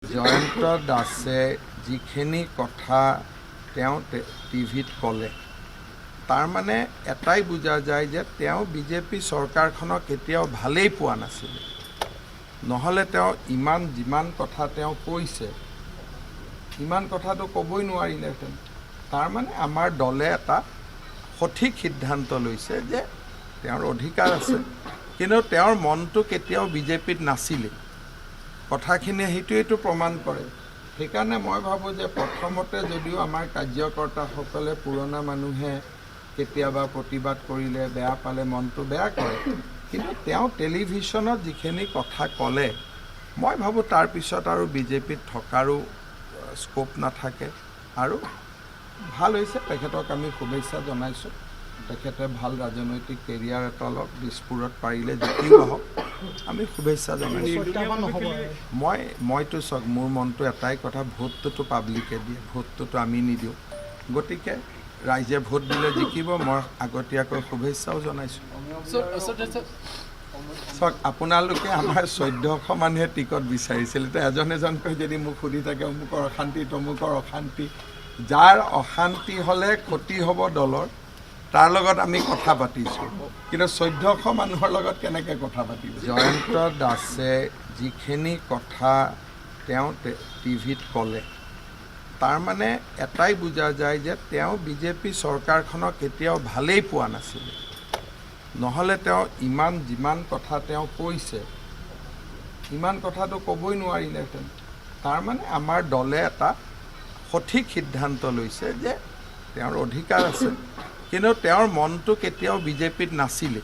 জয়ন্ত দাসে যিখিনি কথা তেওঁ টিভিত ক'লে তাৰ মানে এটাই বুজা যায় যে তেওঁ বিজেপি চৰকাৰখনক কেতিয়াও ভালেই পোৱা নাছিল। নহ'লে তেওঁ যিমান কথা তেওঁ কৈছে ইমান কথাটো ক'বই নোৱাৰিলেহেঁতেন। তাৰ মানে আমাৰ দলে এটা সঠিক সিদ্ধান্ত লৈছে যে তেওঁৰ অধিকাৰ আছে, কিন্তু তেওঁৰ মনটো কেতিয়াও বিজেপিত নাছিলে। কথাখিনিয়ে সেইটোৱেইটো প্ৰমাণ কৰে। সেইকাৰণে মই ভাবোঁ যে প্ৰথমতে যদিও আমাৰ কাৰ্যকৰ্তাসকলে পুৰণা মানুহে কেতিয়াবা প্ৰতিবাদ কৰিলে, বেয়া পালে, মনটো বেয়া কৰে, কিন্তু তেওঁ টেলিভিশ্যনত যিখিনি কথা ক'লে মই ভাবোঁ তাৰপিছত আৰু বিজেপিত থকাৰো স্ক'প নাথাকে। আৰু ভাল হৈছে, তেখেতক আমি শুভেচ্ছা জনাইছোঁ। তেখেতে ভাল ৰাজনৈতিক কেৰিয়াৰ এটা লওক, দিছপুৰত পাৰিলে জিকিও আহক, আমি শুভেচ্ছা জনাইছোঁ। মইতো চাওক, মোৰ মনটো এটাই কথা, ভোটটোতো পাব্লিকে দিয়ে, ভোটটোতো আমি নিদিওঁ। গতিকে ৰাইজে ভোট দিলে জিকিব, মই আগতীয়াকৈ শুভেচ্ছাও জনাইছোঁ। চাওক, আপোনালোকে আমাৰ 1400 মানুহে টিকট বিচাৰিছিল। এতিয়া এজনকৈ যদি মোক সুধি থাকে অমুকৰ অশান্তি তমুকৰ অশান্তি, যাৰ অশান্তি হ'লে ক্ষতি হ'ব দলৰ, তাৰ লগত আমি কথা পাতিছোঁ, কিন্তু 1400 মানুহৰ লগত কেনেকৈ কথা পাতিব? জয়ন্ত দাসে যিখিনি কথা তেওঁ টিভিত ক'লে তাৰ মানে এটাই বুজা যায় যে তেওঁ বিজেপি চৰকাৰখনক কেতিয়াও ভালেই পোৱা নাছিল। নহ'লে তেওঁ যিমান কথা তেওঁ কৈছে ইমান কথাটো ক'বই নোৱাৰিলেহেঁতেন। তাৰ মানে আমাৰ দলে এটা সঠিক সিদ্ধান্ত লৈছে যে তেওঁৰ অধিকাৰ আছে, কিন্তু তেওঁৰ মনটো কেতিয়াও বিজেপিত নাছিলে।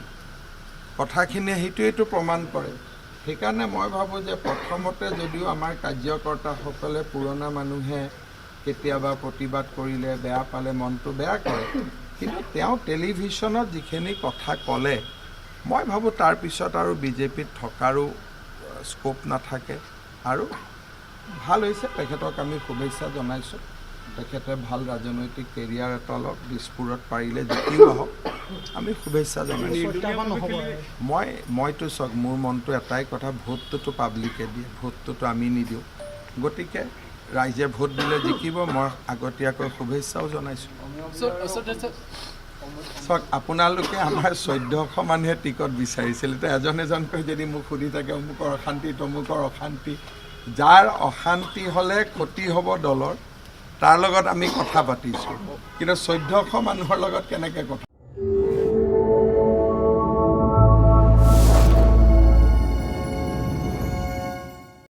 কথাখিনিয়ে সেইটোৱেইটো প্ৰমাণ কৰে। সেইকাৰণে মই ভাবোঁ যে প্ৰথমতে যদিও আমাৰ কাৰ্যকৰ্তাসকলে পুৰণা মানুহে কেতিয়াবা প্ৰতিবাদ কৰিলে, বেয়া পালে, মনটো বেয়া কৰে, কিন্তু তেওঁ টেলিভিশ্যনত যিখিনি কথা ক'লে মই ভাবোঁ তাৰপিছত আৰু বিজেপিত থকাৰো স্ক'প নাথাকে। আৰু ভাল হৈছে, তেখেতক আমি শুভেচ্ছা জনাইছোঁ। তেখেতে ভাল ৰাজনৈতিক কেৰিয়াৰ এটা লওক, দিছপুৰত পাৰিলে জিকিও আহক, আমি শুভেচ্ছা জনাইছোঁ। মইতো চাওক, মোৰ মনটো এটাই কথা, ভোটটোতো পাব্লিকে দিয়ে, ভোটটোতো আমি নিদিওঁ। গতিকে ৰাইজে ভোট দিলে জিকিব, মই আগতীয়াকৈ শুভেচ্ছাও জনাইছোঁ। চাওক, আপোনালোকে আমাৰ 1400 মানুহে টিকট বিচাৰিছিল। এতিয়া এজনকৈ যদি মোক সুধি থাকে অমুকৰ অশান্তি তমুকৰ অশান্তি, যাৰ অশান্তি হ'লে ক্ষতি হ'ব দলৰ, তাৰ লগত আমি কথা পাতিছোঁ, কিন্তু 1400 মানুহৰ লগত কেনেকৈ কথা